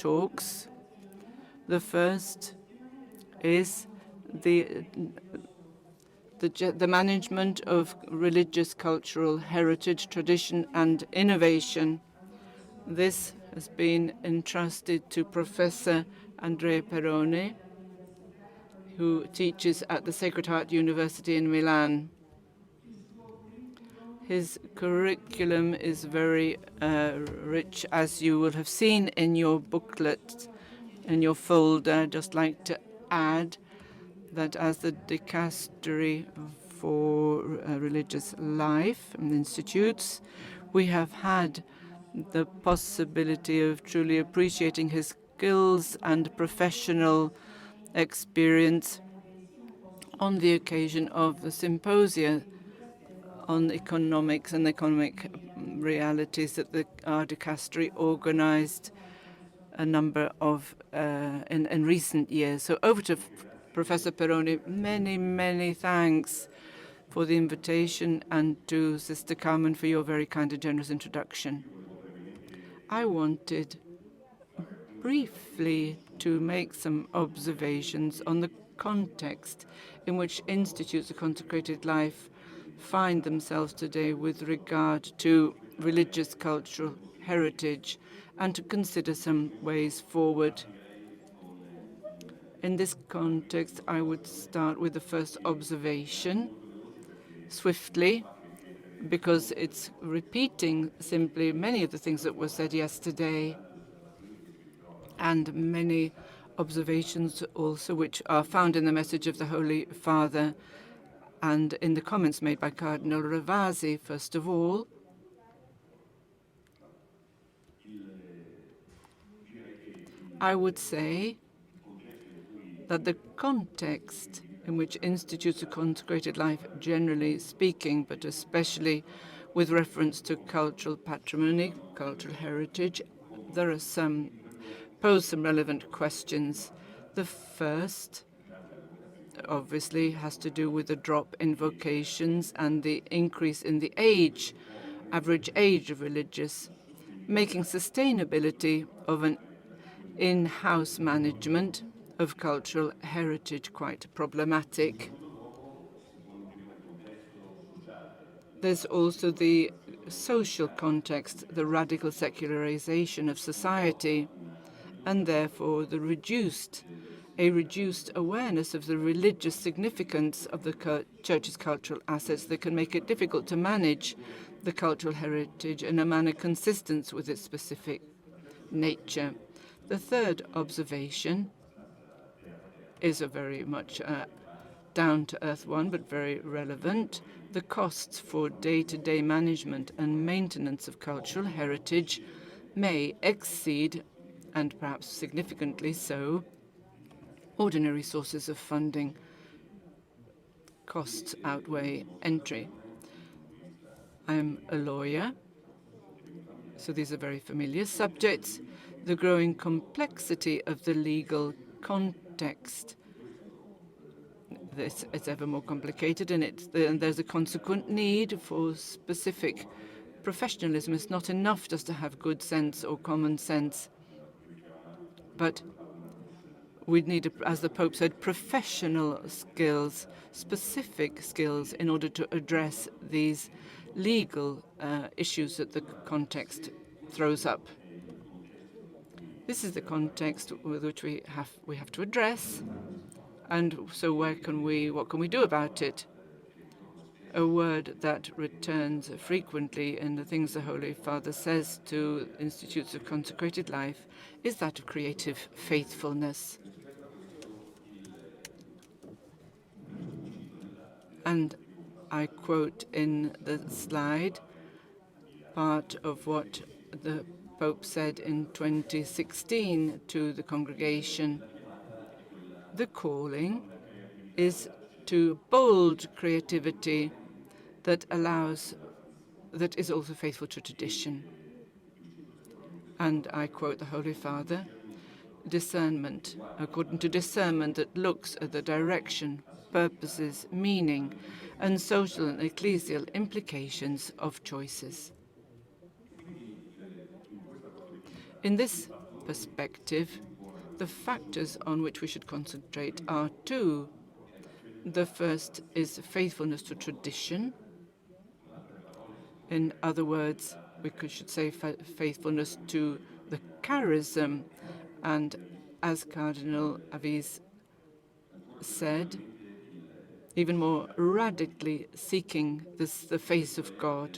talks. The first is the management of religious cultural heritage, tradition, and innovation. This has been entrusted to Professor Andrea Perrone, who teaches at the Sacred Heart University in Milan. His curriculum is very rich, as you will have seen in your booklet, in your folder. I'd just like to add that as the dicastery for religious life and institutes, we have had the possibility of truly appreciating his skills and professional experience on the occasion of the symposia on economics and economic realities that our dicastery organized a number of in recent years. So over to Professor Perrone. Many, many thanks for the invitation, and to Sister Carmen for your very kind and generous introduction. I wanted briefly to make some observations on the context in which institutes of consecrated life find themselves today with regard to religious cultural heritage, and to consider some ways forward. In this context, I would start with the first observation swiftly, because it's repeating simply many of the things that were said yesterday, and many observations also which are found in the message of the Holy Father and in the comments made by Cardinal Ravasi. First of all, I would say that the context in which institutes of consecrated life, generally speaking, but especially with reference to cultural patrimony, cultural heritage, there are pose some relevant questions. The first, obviously, has to do with the drop in vocations and the increase in the average age of religious, making sustainability of an in-house management of cultural heritage quite problematic. There's also the social context, the radical secularization of society, and therefore a reduced awareness of the religious significance of the Church's cultural assets that can make it difficult to manage the cultural heritage in a manner consistent with its specific nature. The third observation is a very much down-to-earth one, but very relevant. The costs for day-to-day management and maintenance of cultural heritage may exceed, and perhaps significantly so, ordinary sources of funding. Costs outweigh entry. I'm a lawyer, so these are very familiar subjects. The growing complexity of the legal context. It's ever more complicated, and there's a consequent need for specific professionalism. It's not enough just to have good sense or common sense, but we need, as the Pope said, professional skills, specific skills, in order to address these legal issues that the context throws up. This is the context with which we have to address. And so what can we do about it? A word that returns frequently in the things the Holy Father says to institutes of consecrated life is that of creative faithfulness. And I quote in the slide part of what the Pope said in 2016 to the congregation. The calling is to bold creativity that is also faithful to tradition. And I quote the Holy Father, discernment, according to discernment that looks at the direction, purposes, meaning, and social and ecclesial implications of choices. In this perspective, the factors on which we should concentrate are two. The first is faithfulness to tradition. In other words, should say faithfulness to the charism. And as Cardinal Avis said, even more radically seeking the face of God.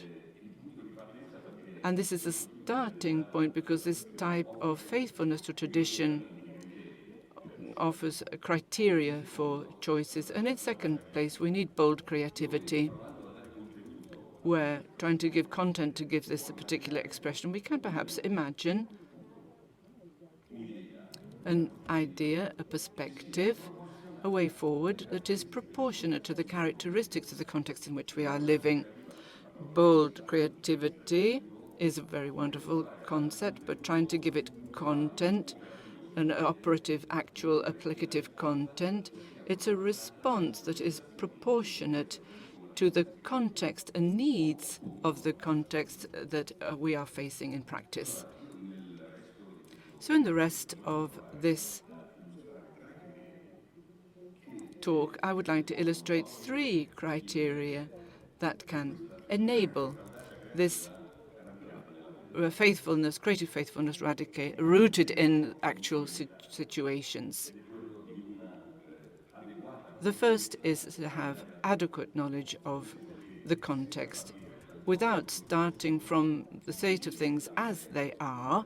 And this is a starting point because this type of faithfulness to tradition offers a criteria for choices. And in second place, we need bold creativity. We're trying to give content to give this a particular expression. We can perhaps imagine an idea, a perspective, a way forward that is proportionate to the characteristics of the context in which we are living. Bold creativity is a very wonderful concept, but trying to give it content, an operative, actual, applicative content, it's a response that is proportionate to the context and needs of the context that we are facing in practice. So in the rest of this talk, I would like to illustrate three criteria that can enable this faithfulness, creative faithfulness, rooted in actual situations. The first is to have adequate knowledge of the context. Without starting from the state of things as they are,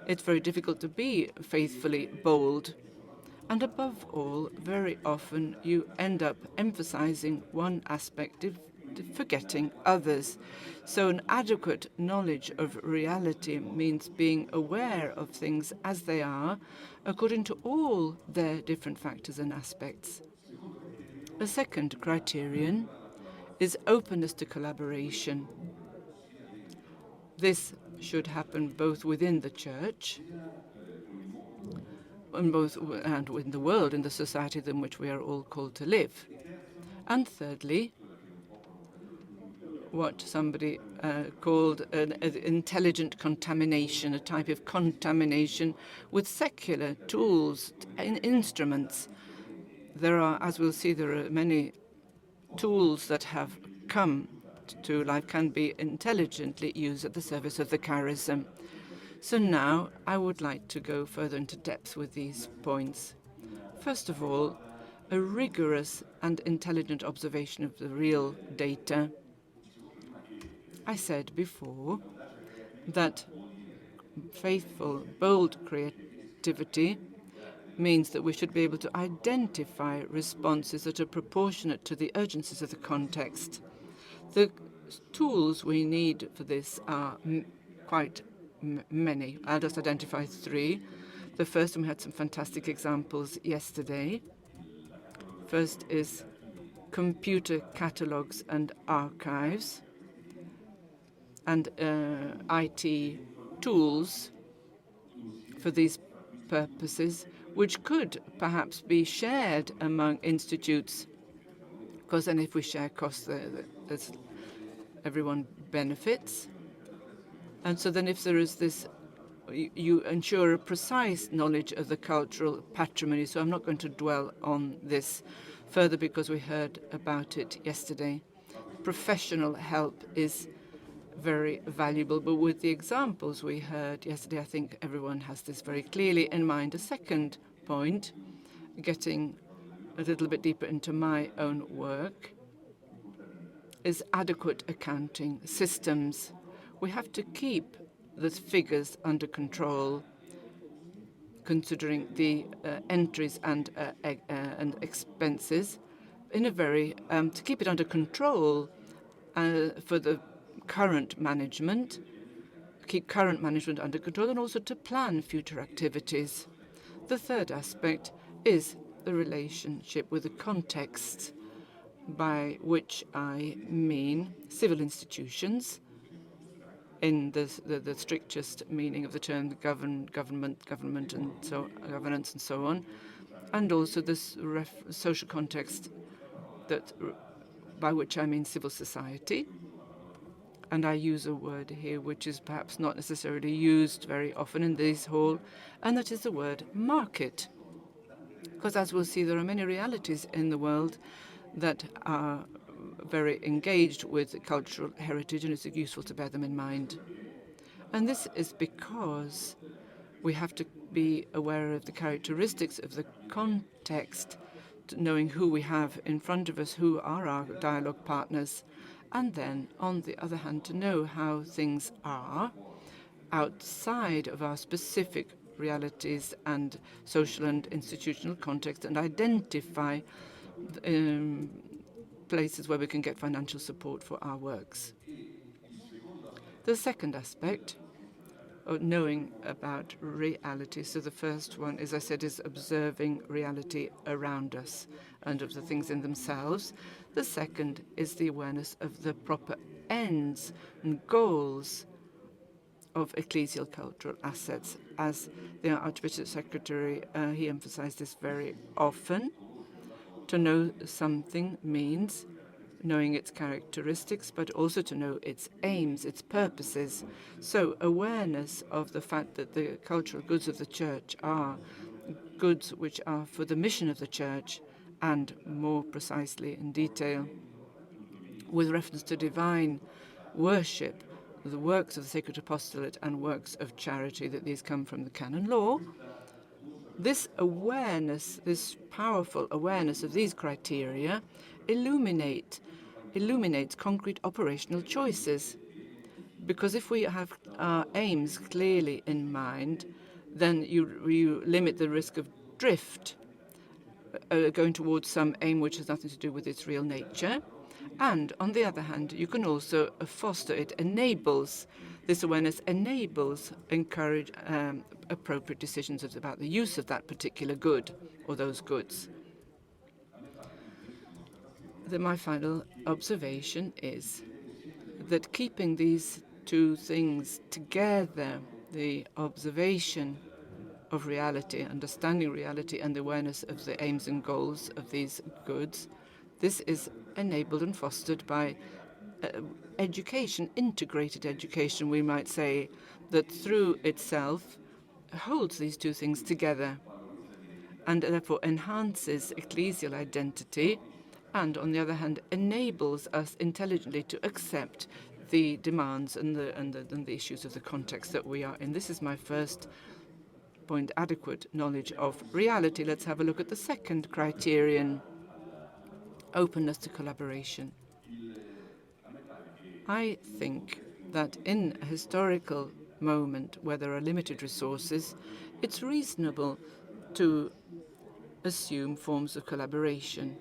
it's very difficult to be faithfully bold. And above all, very often you end up emphasizing one aspect, forgetting others. So an adequate knowledge of reality means being aware of things as they are, according to all their different factors and aspects. A second criterion is openness to collaboration. This should happen both within the church and in the world, in the society in which we are all called to live. And thirdly, what somebody called an intelligent contamination, a type of contamination with secular tools and instruments. As we'll see, there are many tools that have come to life, can be intelligently used at the service of the charism. So now I would like to go further into depth with these points. First of all, a rigorous and intelligent observation of the real data. I said before that faithful, bold creativity means that we should be able to identify responses that are proportionate to the urgencies of the context. The tools we need for this are quite many. I'll just identify three. The first, and we had some fantastic examples yesterday. First is computer catalogues and archives and IT tools for these purposes, which could perhaps be shared among institutes, because then if we share costs, everyone benefits. And so then if there is this, you ensure a precise knowledge of the cultural patrimony. So I'm not going to dwell on this further because we heard about it yesterday. Professional help is very valuable, but with the examples we heard yesterday, I think everyone has this very clearly in mind. A second point, getting a little bit deeper into my own work, is adequate accounting systems. We have to keep the figures under control, considering the entries and expenses, in a very to keep it under control for the current management, keep current management under control, and also to plan future activities. The third aspect is the relationship with the context, by which I mean civil institutions, in the strictest meaning of the term, government, and so governance, and so on, and also this social context by which I mean civil society. and I use a word here which is perhaps not necessarily used very often in this hall, and that is the word market. Because as we'll see, there are many realities in the world that are very engaged with cultural heritage, and it's useful to bear them in mind. And this is because we have to be aware of the characteristics of the context, knowing who we have in front of us, who are our dialogue partners, and then, on the other hand, to know how things are outside of our specific realities and social and institutional context, and identify places where we can get financial support for our works. The second aspect of knowing about reality. So the first one, as I said, is observing reality around us and of the things in themselves. The second is the awareness of the proper ends and goals of ecclesial cultural assets. As the Archbishop Secretary, he emphasized this very often. To know something means knowing its characteristics, but also to know its aims, its purposes. So awareness of the fact that the cultural goods of the Church are goods which are for the mission of the Church, and more precisely in detail, with reference to divine worship, the works of the Sacred Apostolate and works of charity, that these come from the canon law. This awareness, this powerful awareness of these criteria, illuminates concrete operational choices. Because if we have our aims clearly in mind, then you limit the risk of drift, going towards some aim which has nothing to do with its real nature. And on the other hand, you can also foster it, enables, this awareness enables, encourage appropriate decisions about the use of that particular good or those goods. My final observation is that keeping these two things together, the observation of reality, understanding reality, and the awareness of the aims and goals of these goods, this is enabled and fostered by education, integrated education, we might say, that through itself holds these two things together and therefore enhances ecclesial identity, and on the other hand enables us intelligently to accept the demands and the issues of the context that we are in. This is my first point, adequate knowledge of reality. Let's have a look at the second criterion, openness to collaboration. I think that in a historical moment where there are limited resources, it's reasonable to assume forms of collaboration,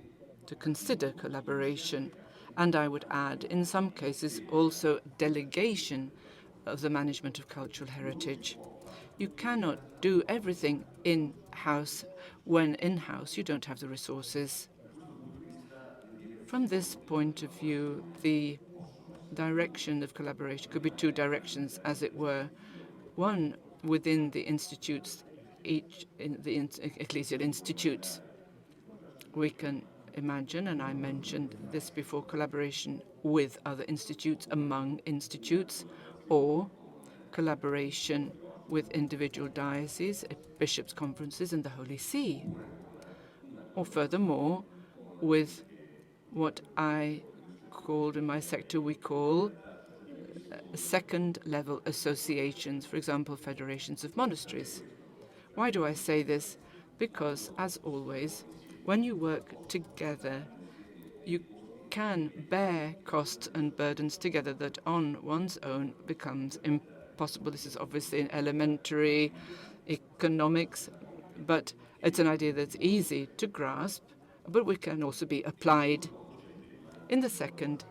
to consider collaboration, and I would add, in some cases, also delegation of the management of cultural heritage. You cannot do everything in-house when in-house you don't have the resources. From this point of view, the direction of collaboration could be two directions, as it were. One within the institutes, each in the ecclesial institutes. We can imagine, and I mentioned this before, collaboration with other institutes, among institutes, or collaboration with individual dioceses, bishops' conferences, and the Holy See. Or furthermore, with what I called in my sector, we call second-level associations, for example, federations of monasteries. Why do I say this? Because, as always, when you work together, you can bear costs and burdens together that on one's own becomes impossible. This is obviously in elementary economics, but it's an idea that's easy to grasp, but which can also be applied. In the second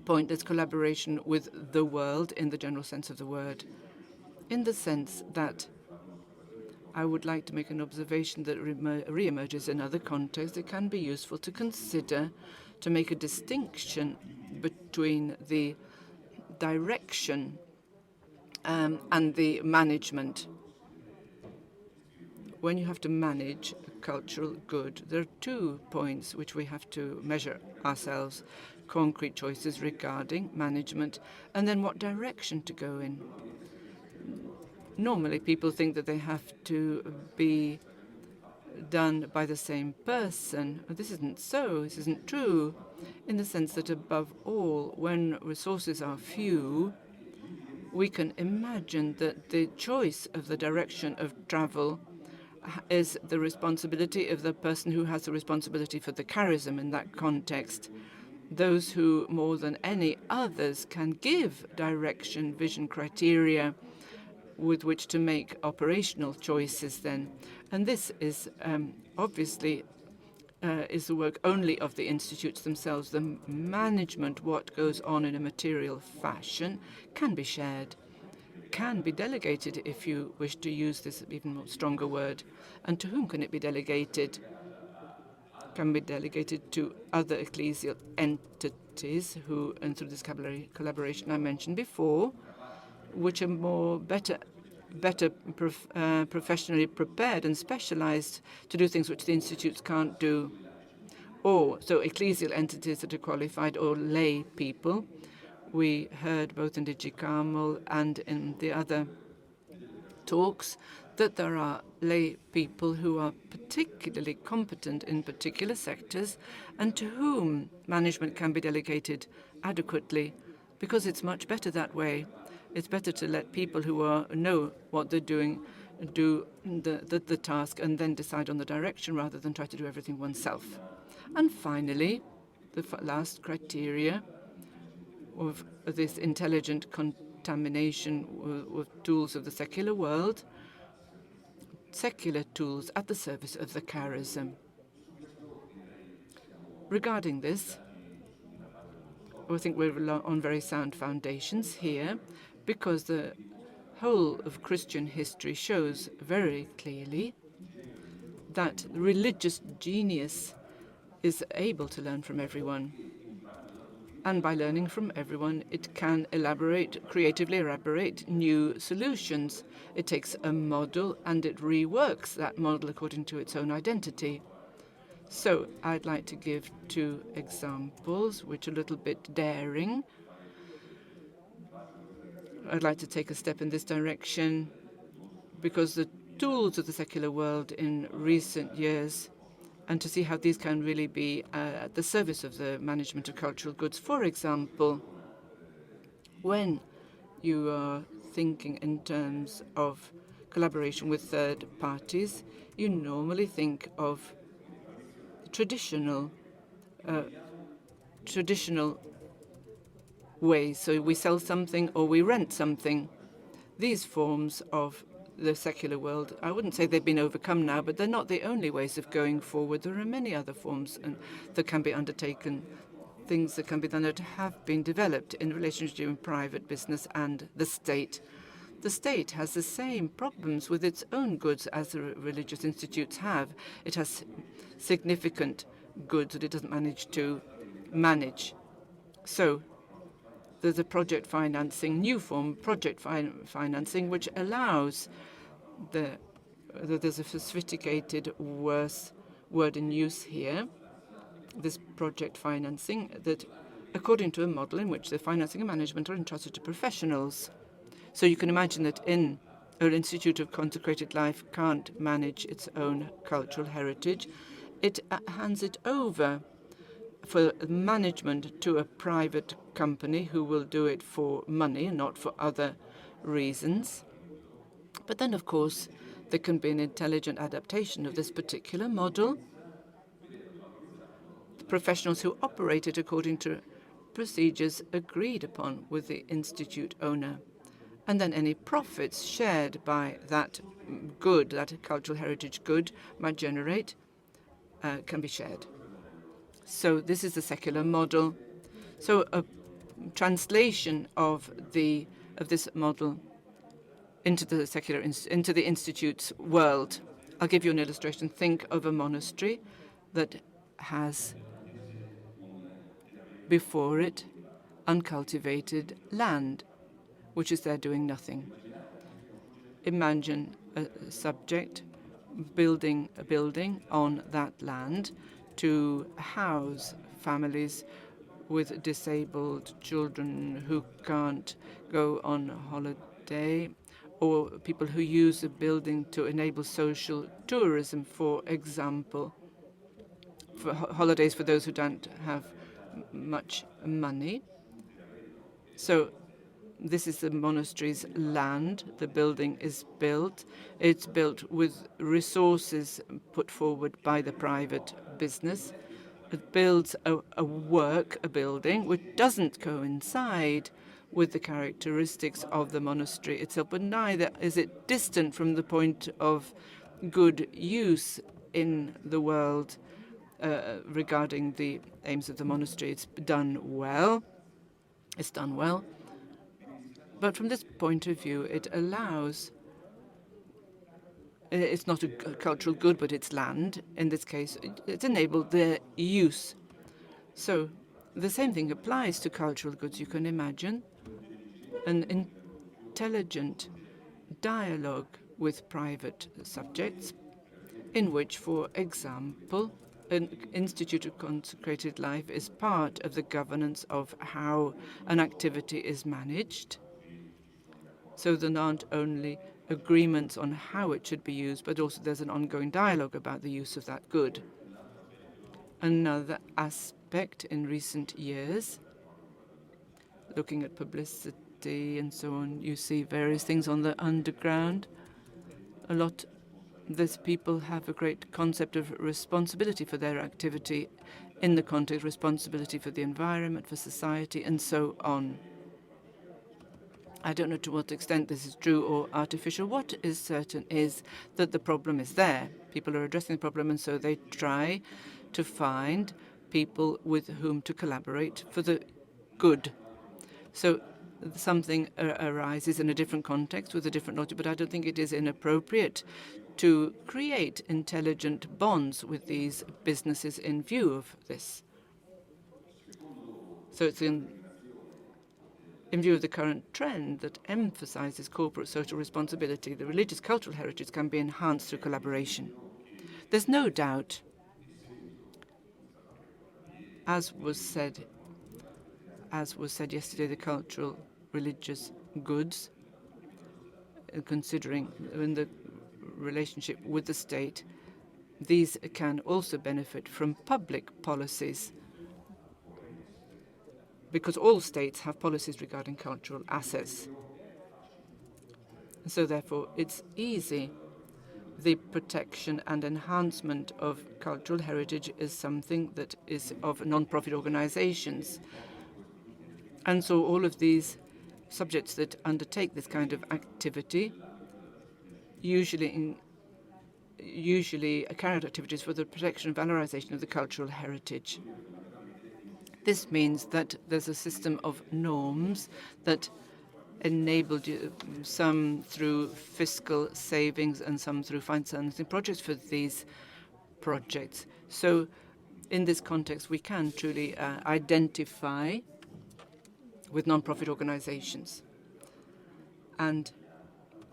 point, there's collaboration with the world in the general sense of the word, in the sense that I would like to make an observation that re-emerges in other contexts. It can be useful to consider, to make a distinction between the direction and the management. When you have to manage a cultural good, there are 2 points which we have to measure ourselves concrete choices regarding management and then what direction to go in. Normally, people think that they have to be done by the same person. This isn't so. This isn't true, in the sense that above all, when resources are few, we can imagine that the choice of the direction of travel is the responsibility of the person who has the responsibility for the charism in that context. Those who, more than any others, can give direction, vision, criteria with which to make operational choices then. And this is obviously is the work only of the institutes themselves. The management, what goes on in a material fashion, can be shared, can be delegated, if you wish to use this even more stronger word. And to whom can it be delegated? Can be delegated to other ecclesial entities who, and through this collaboration I mentioned before, which are better professionally prepared and specialized to do things which the institutes can't do. Or so ecclesial entities that are qualified, or lay people. We heard both in Digicamol and in the other talks that there are lay people who are particularly competent in particular sectors and to whom management can be delegated adequately, because it's much better that way. It's better to let people who know what they're doing do the task and then decide on the direction rather than try to do everything oneself. And finally, the last criteria of this intelligent contamination with tools of the secular world, secular tools at the service of the charism. Regarding this, I think we're on very sound foundations here, because the whole of Christian history shows very clearly that religious genius is able to learn from everyone. And by learning from everyone, it can creatively elaborate new solutions. It takes a model and it reworks that model according to its own identity. So I'd like to give 2 examples, which are a little bit daring. I'd like to take a step in this direction because the tools of the secular world in recent years, and to see how these can really be at the service of the management of cultural goods. For example, when you are thinking in terms of collaboration with third parties, you normally think of traditional ways. So we sell something or we rent something. These forms of the secular world, I wouldn't say they've been overcome now, but they're not the only ways of going forward. There are many other forms that can be undertaken, things that can be done that have been developed in relationship to private business and the state. The state has the same problems with its own goods as the religious institutes have. It has significant goods that it doesn't manage to manage. So there's a project financing, new form, project financing, which allows there's a sophisticated word in use here, this project financing, that according to a model in which the financing and management are entrusted to professionals. So you can imagine that an Institute of Consecrated Life can't manage its own cultural heritage. It hands it over for management to a private company who will do it for money and not for other reasons. But then, of course, there can be an intelligent adaptation of this particular model. The professionals who operate it according to procedures agreed upon with the institute owner. And then any profits shared by that good, that cultural heritage good, might generate, can be shared. So this is the secular model. So a translation of this model into the institute's world. I'll give you an illustration. Think of a monastery that has before it uncultivated land, which is there doing nothing. Imagine a subject building a building on that land to house families with disabled children who can't go on holiday, or people who use a building to enable social tourism, for example, for holidays for those who don't have much money. So this is the monastery's land. The building is built. It's built with resources put forward by the private business. It builds a building which doesn't coincide with the characteristics of the monastery itself, but neither is it distant from the point of good use in the world regarding the aims of the monastery. It's done well. It's done well. But from this point of view, it allows, it's not a cultural good, but it's land. In this case, it's enabled their use. So the same thing applies to cultural goods. You can imagine an intelligent dialogue with private subjects in which, for example, an Institute of Consecrated Life is part of the governance of how an activity is managed. So there aren't only agreements on how it should be used, but also there's an ongoing dialogue about the use of that good. Another aspect in recent years, looking at publicity and so on, you see various things on the underground. These people have a great concept of responsibility for their activity in the context, responsibility for the environment, for society, and so on. I don't know to what extent this is true or artificial. What is certain is that the problem is there. People are addressing the problem, and so they try to find people with whom to collaborate for the good. So something arises in a different context with a different logic, but I don't think it is inappropriate to create intelligent bonds with these businesses in view of this. So it's in view of the current trend that emphasizes corporate social responsibility, the religious cultural heritage can be enhanced through collaboration. There's no doubt, as was said yesterday, the cultural religious goods, considering in the relationship with the state, these can also benefit from public policies, because all states have policies regarding cultural assets. So therefore, it's easy. The protection and enhancement of cultural heritage is something that is of non-profit organizations. And so all of these subjects that undertake this kind of activity usually carry out activities for the protection and valorization of the cultural heritage. This means that there's a system of norms that enabled some through fiscal savings and some through financing projects for these projects. So in this context, we can truly identify with non-profit organizations. And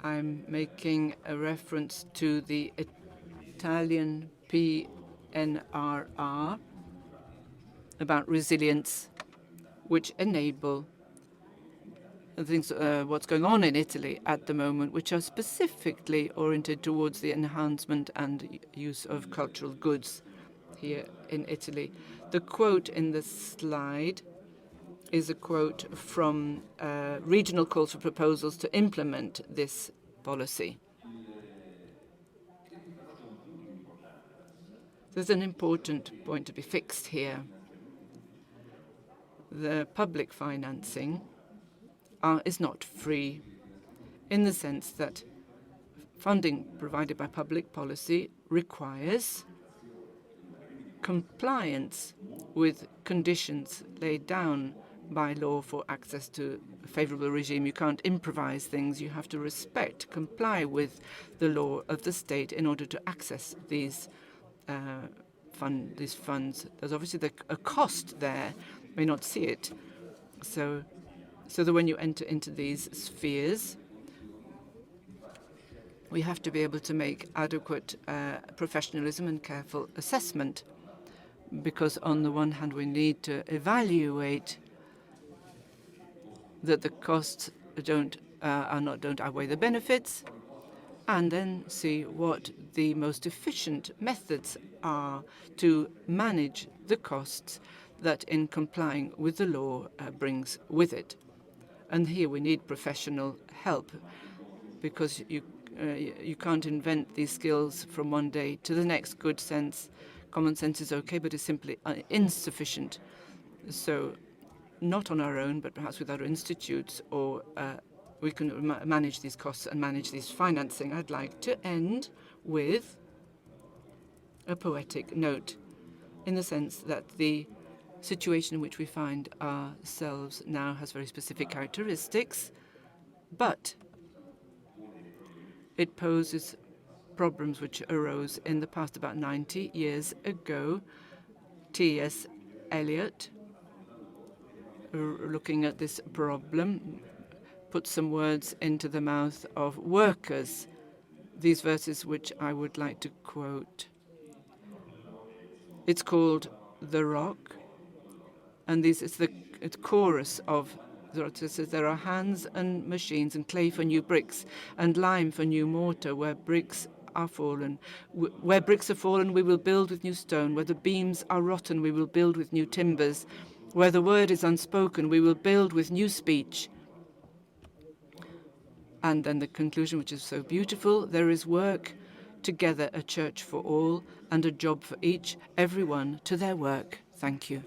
I'm making a reference to the Italian PNRR about resilience, which enable things, what's going on in Italy at the moment, which are specifically oriented towards the enhancement and use of cultural goods here in Italy. The quote in the slide is a quote from regional calls for proposals to implement this policy. There's an important point to be fixed here. The public financing is not free, in the sense that funding provided by public policy requires compliance with conditions laid down by law for access to a favorable regime. You can't improvise things. You have to respect, comply with the law of the state in order to access these funds. There's obviously a cost there. You may not see it. So that when you enter into these spheres, we have to be able to make adequate professionalism and careful assessment. because on the one hand we need to evaluate that the costs don't outweigh the benefits, and then see what the most efficient methods are to manage the costs that in complying with the law brings with it. And here we need professional help, because you can't invent these skills from one day to the next. Good sense, common sense is okay, but it's simply insufficient. So not on our own, but perhaps with other institutes, or we can manage these costs and manage these financing. I'd like to end with a poetic note, in the sense that the situation in which we find ourselves now has very specific characteristics, but it poses problems which arose in the past. About 90 years ago, T.S. Eliot, looking at this problem, put some words into the mouth of workers. These verses which I would like to quote. It's called The Rock, and it's the chorus of the rock. It says, there are hands and machines and clay for new bricks and lime for new mortar. Where bricks are fallen, where bricks are fallen, we will build with new stone. Where the beams are rotten, we will build with new timbers. Where the word is unspoken, we will build with new speech. And then the conclusion, which is so beautiful, there is work together, a church for all, and a job for each, everyone to their work. Thank you.